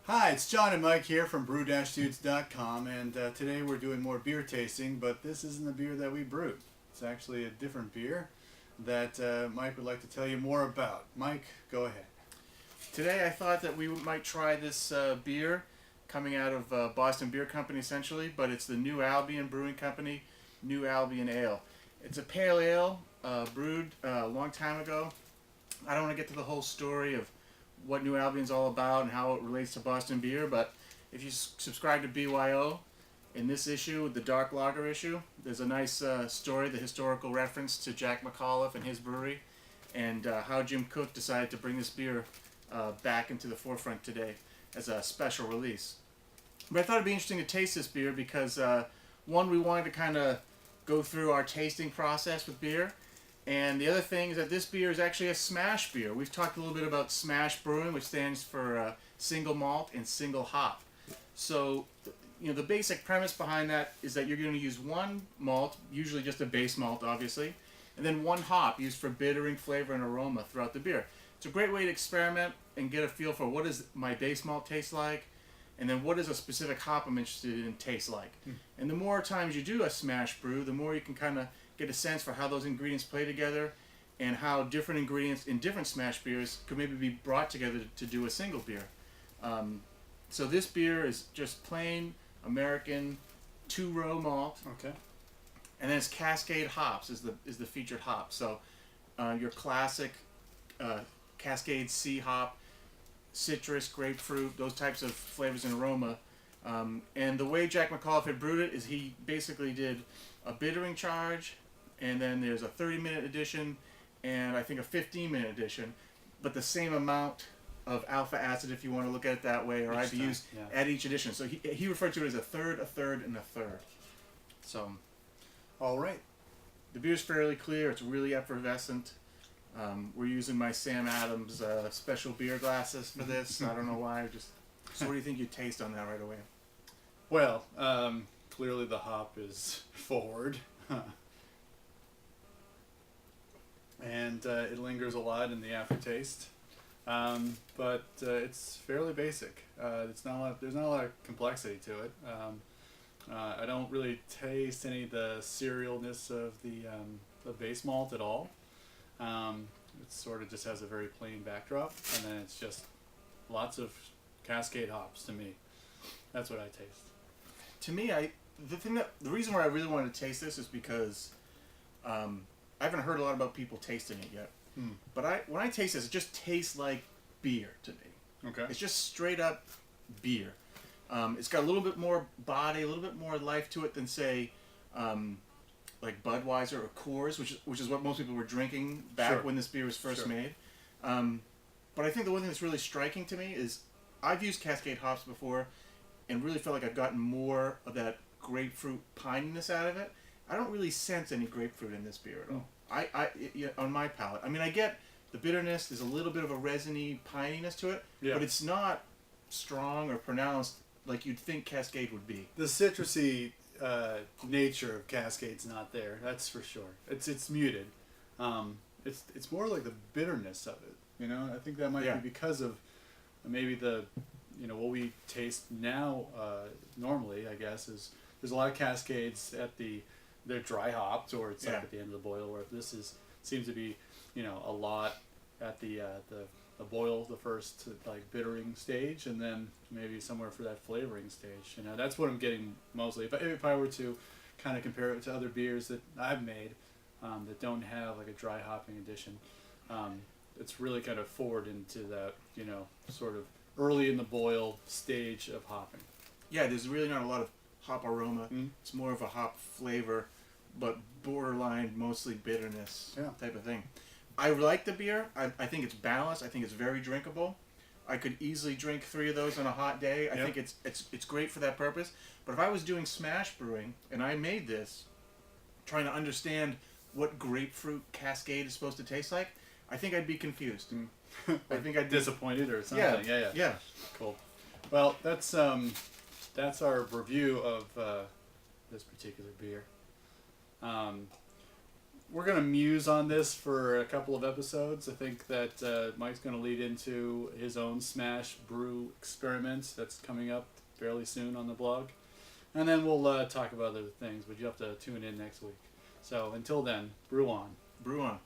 Hi, it's John and Mike here from brew-dudes.com, and today we're doing more beer tasting, but this isn't the beer that we brewed. It's actually a different beer that Mike would like to tell you more about. Mike, go ahead. Today I thought that we might try this beer coming out of Boston Beer Company essentially, but it's the New Albion Brewing Company, New Albion Ale. It's a pale ale brewed a long time ago. I don't want to get to the whole story of what New Albion's all about and how it relates to Boston beer, but if you subscribe to BYO, in this issue, the Dark Lager issue, there's a nice story, the historical reference to Jack McAuliffe and his brewery, and how Jim Koch decided to bring this beer back into the forefront today as a special release. But I thought it'd be interesting to taste this beer because, one, we wanted to kind of go through our tasting process with beer, and the other thing is that this beer is actually a smash beer. We've talked a little bit about smash brewing, which stands for single malt and single hop. So, the basic premise behind that is that you're going to use one malt, usually just a base malt, obviously, and then one hop used for bittering, flavor, and aroma throughout the beer. It's a great way to experiment and get a feel for what does my base malt taste like, and then what does a specific hop I'm interested in taste like. And the more times you do a smash brew, the more you can kind of get a sense for how those ingredients play together and how different ingredients in different smash beers could maybe be brought together to do a single beer. So this beer is just plain American two-row malt, Okay. and then it's Cascade hops is the featured hop. So your classic Cascade C hop, citrus, grapefruit, those types of flavors and aroma. And the way Jack McAuliffe had brewed it is he basically did a bittering charge, and then there's a 30-minute edition, and I think a 15-minute edition, but the same amount of alpha acid, if you want to look at it that way, or Each time, IBUs yeah. at each edition. So he referred to it as a third, and a third. So All right. the beer's fairly clear. It's really effervescent. We're using my Sam Adams special beer glasses for this. I don't know why. So what do you think you taste on that right away? Well, clearly the hop is forward. And it lingers a lot in the aftertaste. But it's fairly basic. It's not a lot, there's not a lot of complexity to it. I don't really taste any of the cerealness of the base malt at all. It sort of just has a very plain backdrop, and then it's just lots of Cascade hops to me. That's what I taste. To me, the reason why I really wanted to taste this is because I haven't heard a lot about people tasting it yet. But when I taste this, it just tastes like beer to me. Okay. It's just straight up beer. It's got a little bit more body, a little bit more life to it than say, like Budweiser or Coors, which is what most people were drinking back Sure. when this beer was first Sure. made. But I think the one thing that's really striking to me is I've used Cascade hops before, and really felt like I've gotten more of that grapefruit pininess out of it. I don't really sense any grapefruit in this beer at all. On my palate. I mean, I get the bitterness. There's a little bit of a resiny pininess to it, Yeah. but it's not strong or pronounced like you'd think Cascade would be. The citrusy nature of Cascade's not there. That's for sure. It's muted. It's more like the bitterness of it. I think that might Yeah. be because of maybe what we taste now normally. I guess is there's a lot of Cascades they're dry hopped, or it's like Yeah. at the end of the boil. Where this seems to be a lot at the boil, the first like bittering stage, and then maybe somewhere for that flavoring stage. That's what I'm getting mostly. If I were to kind of compare it to other beers that I've made that don't have like a dry hopping addition, it's really kind of forward into that sort of early in the boil stage of hopping. Yeah, there's really not a lot of hop aroma. It's more of a hop flavor, but borderline mostly bitterness type of thing. I like the beer. I think it's balanced. I think it's very drinkable. I could easily drink 3 of those on a hot day. I think it's great for that purpose. But if I was doing smash brewing and I made this, trying to understand what grapefruit Cascade is supposed to taste like, I think I'd be confused. I think I'd be Disappointed or something. Yeah. Cool. Well, that's our review of this particular beer. we're gonna muse on this for a couple of episodes. I think that Mike's gonna lead into his own Smash Brew experiment that's coming up fairly soon on the blog, and then we'll talk about other things. But you have to tune in next week. So until then, brew on. Brew on.